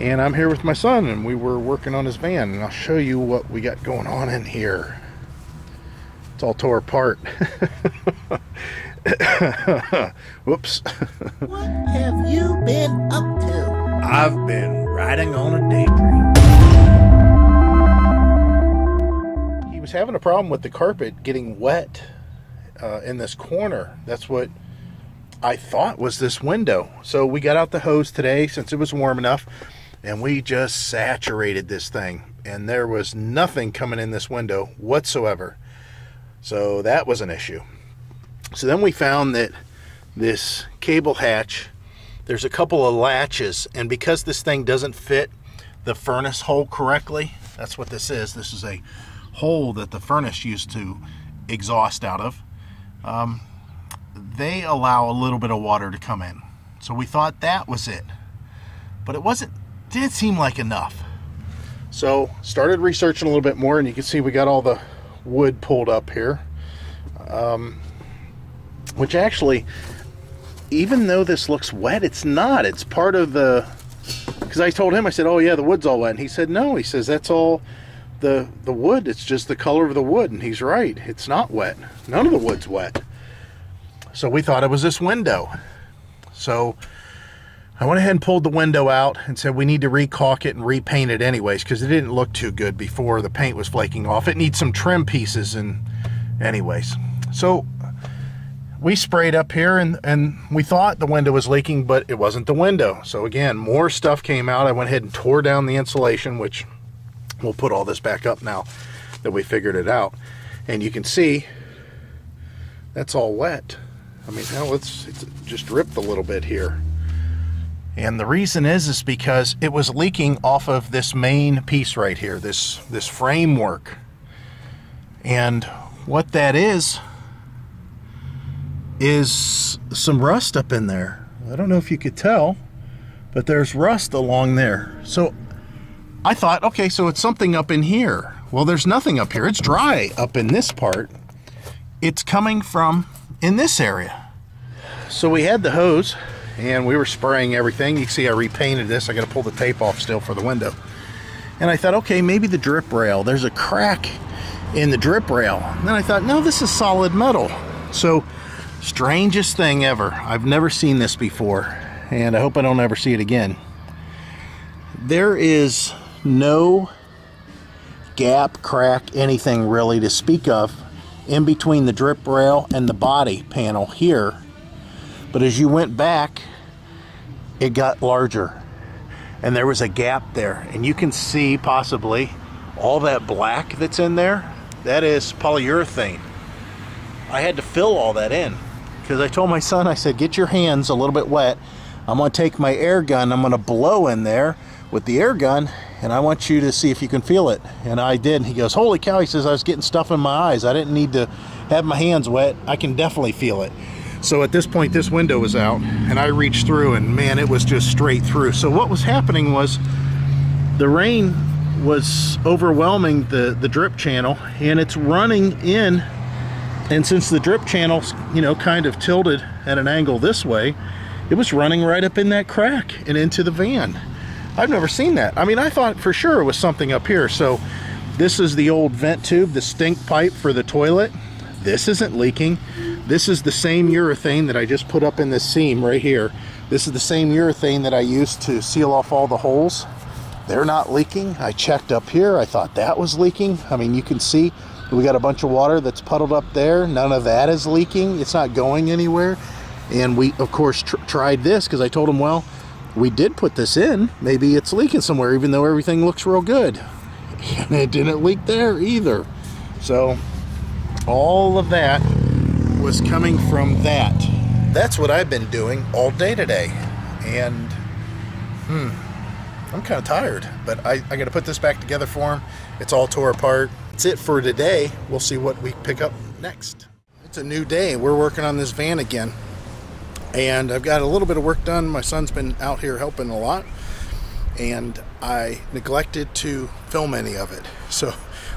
And I'm here with my son, and we were working on his van, and I'll show you what we got going on in here. It's all tore apart. Whoops. What have you been up to? I've been riding on a daydream. He was having a problem with the carpet getting wet in this corner. That's what I thought was this window. So we got out the hose today since it was warm enough, and we just saturated this thing, and there was nothing coming in this window whatsoever. So that was an issue. So then we found that this cable hatch, there's a couple of latches, and because this thing doesn't fit the furnace hole correctly, that's what this is. This is a hole that the furnace used to exhaust out of. They allow a little bit of water to come in. So we thought that was it, but it didn't seem like enough. So started researching a little bit more, and you can see we got all the wood pulled up here, which actually, even though this looks wet, it's not. It's part of the, because I told him, I said, oh yeah, the wood's all wet, and he said no. He says that's all the wood, it's just the color of the wood. And he's right, it's not wet. None of the wood's wet. So we thought it was this window. So I went ahead and pulled the window out and said we need to recaulk it and repaint it anyways, because it didn't look too good before the paint was flaking off. It needs some trim pieces, and anyways. So we sprayed up here, and we thought the window was leaking, but it wasn't the window. So again, more stuff came out. I went ahead and tore down the insulation, which we'll put all this back up now that we figured it out. And you can see that's all wet. I mean, now it's just dripped a little bit here. And the reason is because it was leaking off of this main piece right here, this framework. And what that is some rust up in there. I don't know if you could tell, but there's rust along there. So I thought, okay, so it's something up in here. Well, there's nothing up here. It's dry up in this part. It's coming from in this area. So we had the hose, and we were spraying everything. You can see I repainted this. I got to pull the tape off still for the window. And I thought, okay, maybe the drip rail. There's a crack in the drip rail. And then I thought, no, this is solid metal. So, strangest thing ever. I've never seen this before, and I hope I don't ever see it again. There is no gap, crack, anything really to speak of in between the drip rail and the body panel here. But as you went back, it got larger, and there was a gap there, and you can see possibly all that black that's in there. That is polyurethane. I had to fill all that in because I told my son, I said, get your hands a little bit wet. I'm going to take my air gun, I'm going to blow in there with the air gun, and I want you to see if you can feel it. And I did. He goes, holy cow, he says, I was getting stuff in my eyes. I didn't need to have my hands wet. I can definitely feel it. So at this point, this window was out, and I reached through, and man, it was just straight through. So what was happening was the rain was overwhelming the drip channel, and it's running in. And since the drip channel's, you know, kind of tilted at an angle this way, it was running right up in that crack and into the van. I've never seen that. I mean, I thought for sure it was something up here. So this is the old vent tube, the stink pipe for the toilet. This isn't leaking. This is the same urethane that I just put up in this seam right here. This is the same urethane that I used to seal off all the holes. They're not leaking. I checked up here. I thought that was leaking. I mean, you can see we got a bunch of water that's puddled up there. None of that is leaking. It's not going anywhere. And we, of course, tried this because I told him, well, we did put this in. Maybe it's leaking somewhere, even though everything looks real good. And it didn't leak there either. So all of that was coming from that. That's what I've been doing all day today. And I'm kind of tired, but I got to put this back together for him. It's all tore apart. That's it for today. We'll see what we pick up next. It's a new day. We're working on this van again, and I've got a little bit of work done. My son's been out here helping a lot, and I neglected to film any of it. So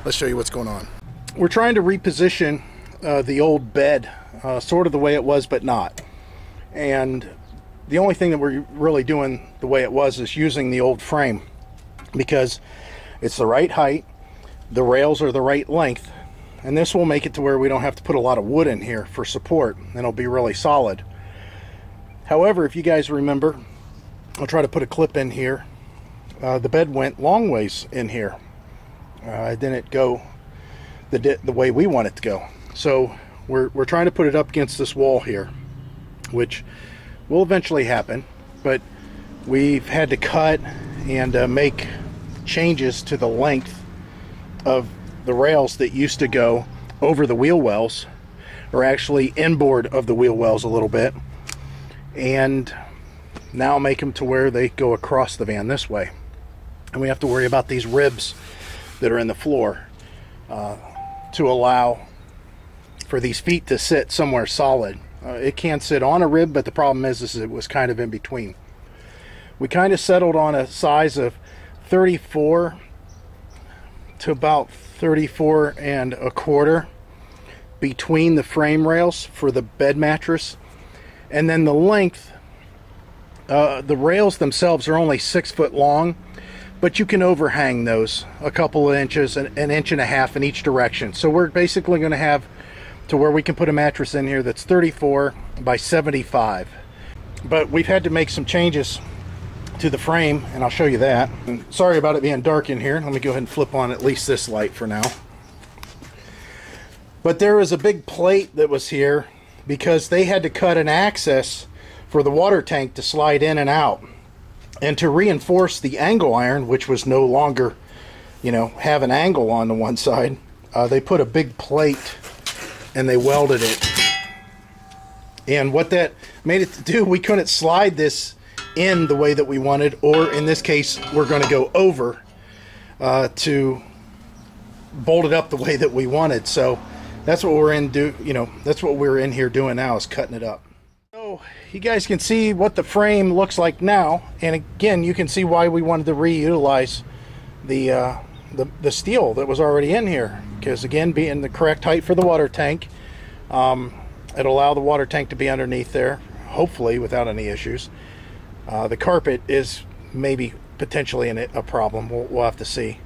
let's show you what's going on. We're trying to reposition the old bed, sort of the way it was, but not. And the only thing that we're really doing the way it was is using the old frame, because it's the right height, the rails are the right length, and this will make it to where we don't have to put a lot of wood in here for support, and it'll be really solid. However, if you guys remember, I'll try to put a clip in here. The bed went long ways in here. It didn't go the way we want it to go. So we're trying to put it up against this wall here, which will eventually happen, but we've had to cut and make changes to the length of the rails that used to go over the wheel wells, or actually inboard of the wheel wells a little bit, and now make them to where they go across the van this way. And we have to worry about these ribs that are in the floor to allow for these feet to sit somewhere solid. It can sit on a rib, but the problem is it was kind of in between. We kind of settled on a size of 34 to about 34 and a quarter between the frame rails for the bed mattress, and then the length, the rails themselves are only 6 foot long, but you can overhang those a couple of inches, an inch and a half in each direction. So we're basically going to have to where we can put a mattress in here that's 34 by 75. But we've had to make some changes to the frame, and I'll show you that. And sorry about it being dark in here. Let me go ahead and flip on at least this light for now. But there was a big plate that was here because they had to cut an access for the water tank to slide in and out. And to reinforce the angle iron, which was no longer, you know, have an angle on the one side, they put a big plate and they welded it. And what that made it to do, we couldn't slide this in the way that we wanted, or in this case we're going to go over to bolt it up the way that we wanted. So that's what we're that's what we're in here doing now, is cutting it up. So you guys can see what the frame looks like now, and again you can see why we wanted to reutilize the steel that was already in here, because again, being the correct height for the water tank, it'll allow the water tank to be underneath there, hopefully without any issues. The carpet is maybe potentially a problem. We'll have to see.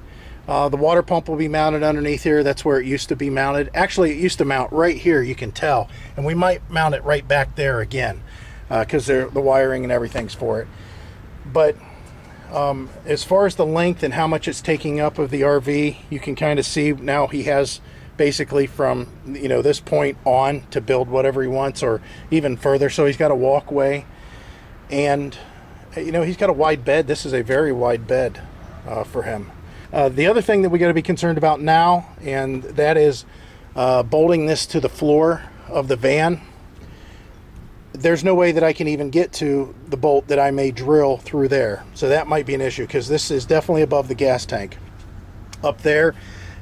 The water pump will be mounted underneath here. That's where it used to be mounted. Actually, it used to mount right here, you can tell. And we might mount it right back there again, because the wiring and everything's for it. But as far as the length and how much it's taking up of the RV, you can kind of see now he has basically from, you know, this point on to build whatever he wants, or even further. So he's got a walkway, and you know, he's got a wide bed. This is a very wide bed for him. The other thing that we got to be concerned about now, and that is bolting this to the floor of the van. There's no way that I can even get to the bolt that I may drill through there. So that might be an issue, because this is definitely above the gas tank. Up there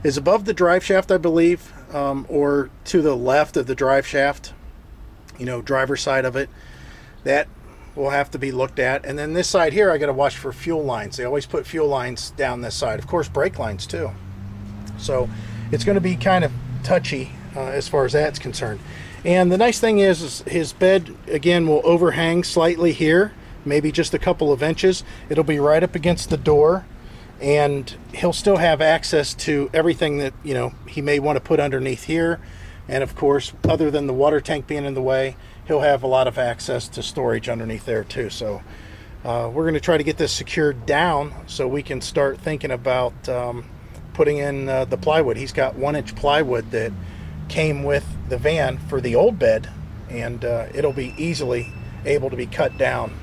is above the drive shaft, I believe, or to the left of the drive shaft, you know, driver's side of it. That will have to be looked at. And then this side here, I got to watch for fuel lines. They always put fuel lines down this side. Of course, brake lines too. So it's going to be kind of touchy as far as that's concerned. And the nice thing is his bed, again, will overhang slightly here, maybe just a couple of inches. It'll be right up against the door, and he'll still have access to everything that, you know, he may want to put underneath here. And of course, other than the water tank being in the way, he'll have a lot of access to storage underneath there too. So we're going to try to get this secured down so we can start thinking about putting in the plywood. He's got 1-inch plywood that came with the van for the old bed, and it'll be easily able to be cut down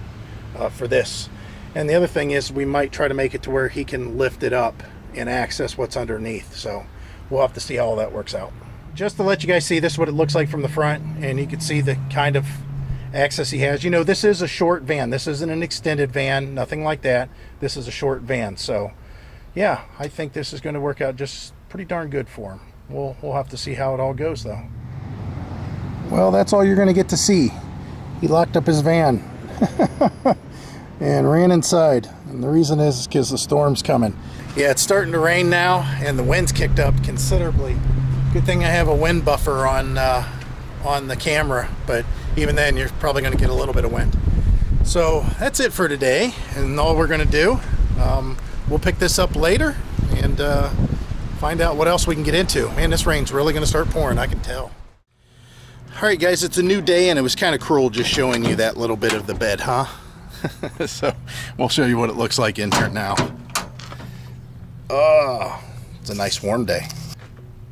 for this. And the other thing is, we might try to make it to where he can lift it up and access what's underneath. So we'll have to see how all that works out. Just to let you guys see, this is what it looks like from the front, and you can see the kind of access he has. You know, this is a short van. This isn't an extended van, nothing like that. This is a short van. So yeah, I think this is going to work out just pretty darn good for him. We'll have to see how it all goes though. Well, that's all you're going to get to see. He locked up his van and ran inside, and the reason is because the storm's coming. Yeah, it's starting to rain now, and the wind's kicked up considerably. Good thing I have a wind buffer on the camera, but even then you're probably going to get a little bit of wind. So that's it for today, and all we're going to do. We'll pick this up later and find out what else we can get into. Man, this rain's really going to start pouring, I can tell. Alright guys, it's a new day, and it was kind of cruel just showing you that little bit of the bed, huh? So we'll show you what it looks like in here now. Oh, it's a nice warm day.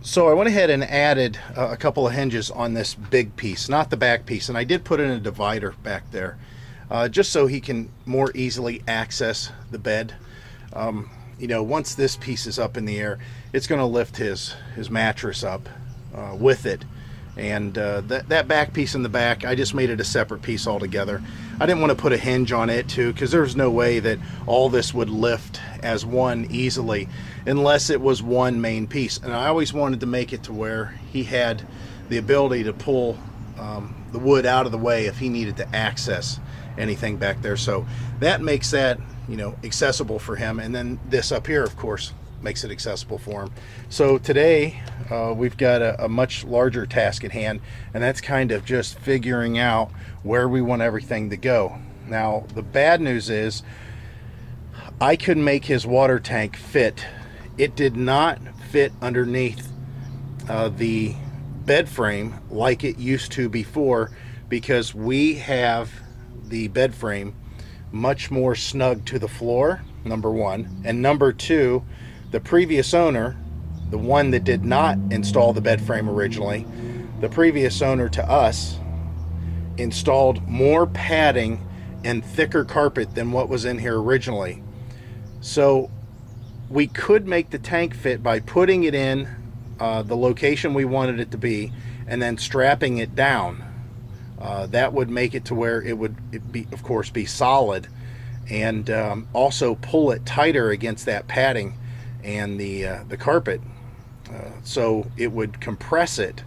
So I went ahead and added a couple of hinges on this big piece, not the back piece, and I did put in a divider back there. Just so he can more easily access the bed. You know, once this piece is up in the air, it's going to lift his mattress up with it. And that back piece in the back, I just made it a separate piece altogether. I didn't want to put a hinge on it too, because there's no way that all this would lift as one easily unless it was one main piece. And I always wanted to make it to where he had the ability to pull the wood out of the way if he needed to access anything back there. So that makes that, you know, accessible for him. And then this up here, of course, makes it accessible for him. So today we've got a much larger task at hand, and that's kind of just figuring out where we want everything to go. Now the bad news is I could make his water tank fit. It did not fit underneath the bed frame like it used to before, because we have the bed frame much more snug to the floor, number one, and number two, the previous owner, the one that did not install the bed frame originally, the previous owner to us installed more padding and thicker carpet than what was in here originally. So we could make the tank fit by putting it in the location we wanted it to be and then strapping it down. That would make it to where it would be, of course, be solid, and also pull it tighter against that padding and the carpet, so it would compress it.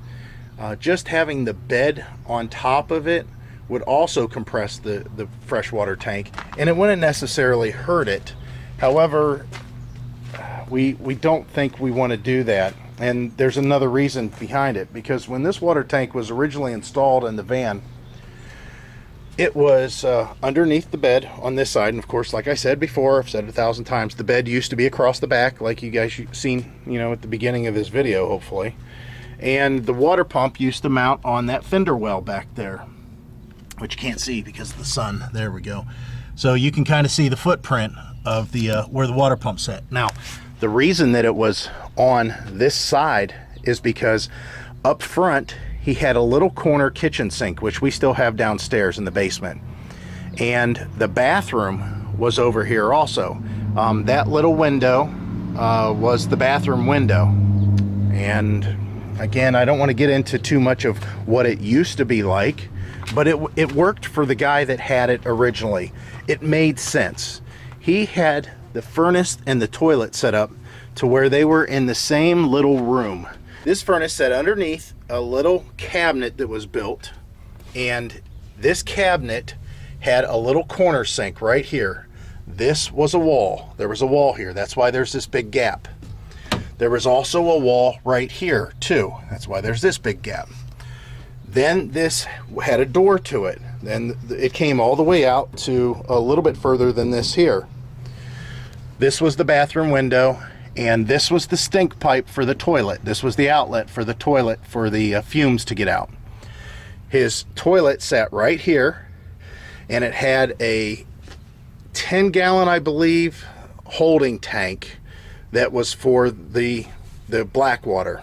Just having the bed on top of it would also compress the freshwater tank, and it wouldn't necessarily hurt it. However, we don't think we want to do that. And there's another reason behind it, because when this water tank was originally installed in the van, it was underneath the bed on this side. And of course, like I said before, I've said it 1,000 times, the bed used to be across the back, like you guys seen, you know, at the beginning of this video, hopefully. And the water pump used to mount on that fender well back there, which you can't see because of the sun. There we go. So you can kind of see the footprint of the where the water pump's at. Now, the reason that it was on this side is because up front he had a little corner kitchen sink, which we still have downstairs in the basement, and the bathroom was over here also. That little window was the bathroom window. And again, I don't want to get into too much of what it used to be like, but it worked for the guy that had it originally. It made sense. He had the furnace and the toilet set up to where they were in the same little room. This furnace sat underneath a little cabinet that was built, and this cabinet had a little corner sink right here. This was a wall. There was a wall here. That's why there's this big gap. There was also a wall right here too. That's why there's this big gap. Then this had a door to it. Then it came all the way out to a little bit further than this here. This was the bathroom window, and this was the stink pipe for the toilet. This was the outlet for the toilet for the fumes to get out. His toilet sat right here, and it had a 10-gallon, I believe, holding tank that was for the black water.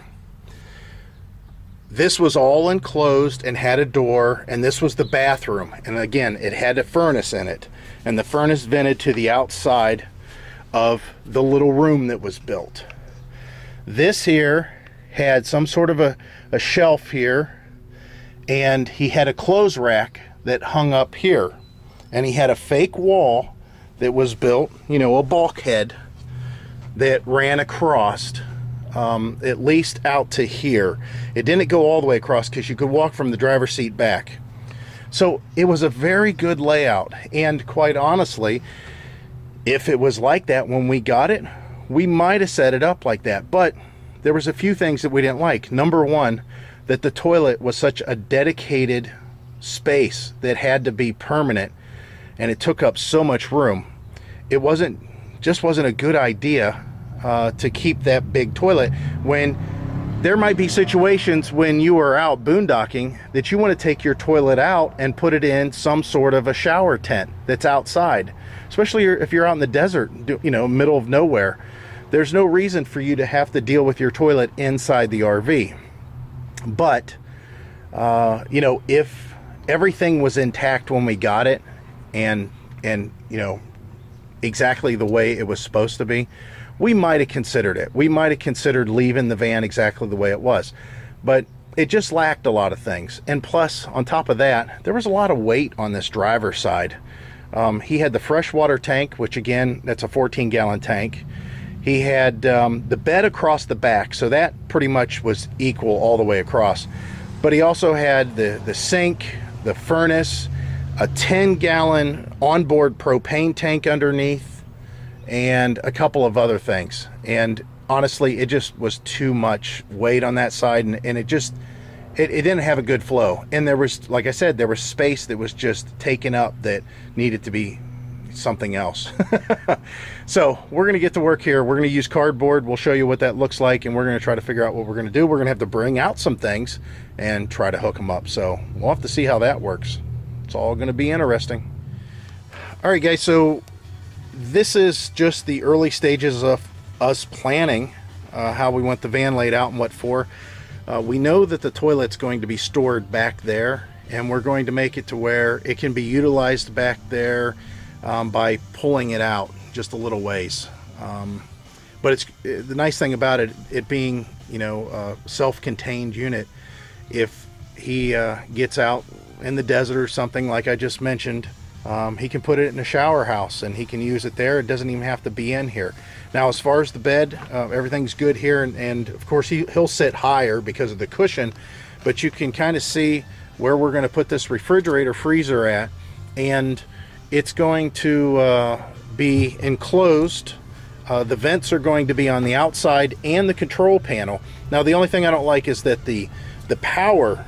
This was all enclosed and had a door, and this was the bathroom. And again, it had a furnace in it, and the furnace vented to the outside of the little room that was built. This here had some sort of a shelf here, and he had a clothes rack that hung up here, and he had a fake wall that was built, you know, a bulkhead that ran across at least out to here. It didn't go all the way across because you could walk from the driver's seat back. So it was a very good layout, and quite honestly, if it was like that when we got it, we might have set it up like that. But there was a few things that we didn't like. Number one, that the toilet was such a dedicated space that had to be permanent, and it took up so much room. It just wasn't a good idea to keep that big toilet when there might be situations when you are out boondocking that you want to take your toilet out and put it in some sort of a shower tent that's outside, especially if you're out in the desert, you know, middle of nowhere. There's no reason for you to have to deal with your toilet inside the RV. But you know, if everything was intact when we got it and you know, exactly the way it was supposed to be, we might have considered it. We might have considered leaving the van exactly the way it was, but it just lacked a lot of things. And plus, on top of that, there was a lot of weight on this driver's side. He had the freshwater tank, which again, that's a 14-gallon tank. He had the bed across the back, so that pretty much was equal all the way across. But he also had the sink, the furnace, a 10-gallon onboard propane tank underneath, and a couple of other things. And honestly, it just was too much weight on that side, and it didn't have a good flow. And there was, like I said, there was space that was just taken up that needed to be something else. So we're going to get to work here. We're going to use cardboard. We'll show you what that looks like, and we're going to try to figure out what we're going to do. We're going to have to bring out some things and try to hook them up. So we'll have to see how that works. It's all going to be interesting. All right, guys, so this is just the early stages of us planning how we want the van laid out and what for. We know that the toilet's going to be stored back there, and we're going to make it to where it can be utilized back there by pulling it out just a little ways. But it's the nice thing about it being, you know, a self-contained unit. If he gets out in the desert or something like I just mentioned, he can put it in a shower house and he can use it there. It doesn't even have to be in here. Now, as far as the bed, everything's good here, and of course he'll sit higher because of the cushion, but you can kind of see where we're going to put this refrigerator freezer at, and it's going to be enclosed. The vents are going to be on the outside and the control panel. Now, the only thing I don't like is that the power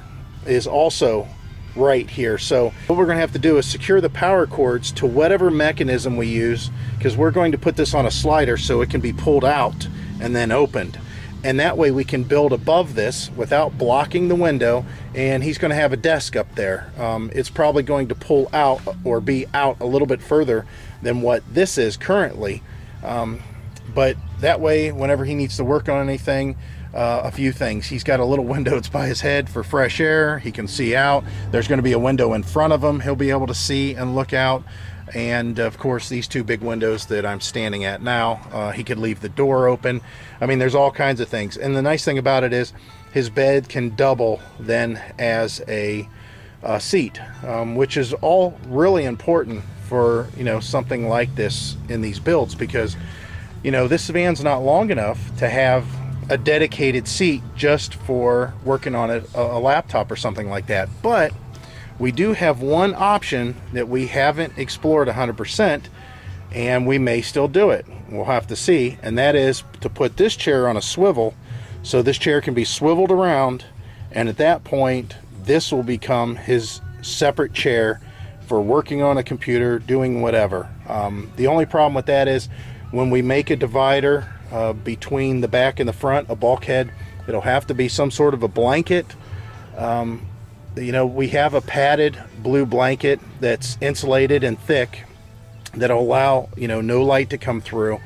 is also right here. So what we're going to have to do is secure the power cords to whatever mechanism we use, because we're going to put this on a slider so it can be pulled out and then opened. And that way we can build above this without blocking the window, and he's going to have a desk up there. It's probably going to pull out or be out a little bit further than what this is currently. But that way, whenever he needs to work on anything, a few things. He's got a little window that's by his head for fresh air. He can see out. There's going to be a window in front of him. He'll be able to see and look out. And of course, these two big windows that I'm standing at now, he could leave the door open. I mean, there's all kinds of things. And the nice thing about it is his bed can double then as a seat, which is all really important for, you know, something like this in these builds, because, you know, this van's not long enough to have a dedicated seat just for working on a laptop or something like that. But we do have one option that we haven't explored 100%, and we may still do it. We'll have to see, and that is to put this chair on a swivel, so this chair can be swiveled around, and at that point this will become his separate chair for working on a computer, doing whatever. The only problem with that is when we make a divider between the back and the front, a bulkhead, it'll have to be some sort of a blanket. You know, we have a padded blue blanket that's insulated and thick that'll allow, you know, no light to come through,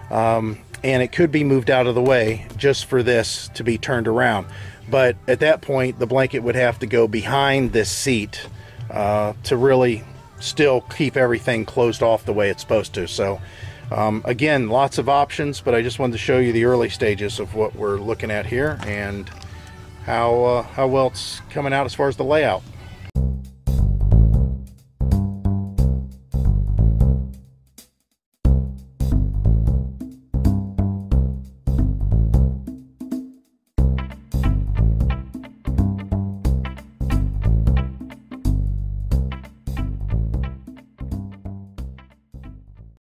and it could be moved out of the way just for this to be turned around. But at that point, the blanket would have to go behind this seat to really still keep everything closed off the way it's supposed to. So again, lots of options, but I just wanted to show you the early stages of what we're looking at here and how well it's coming out as far as the layout.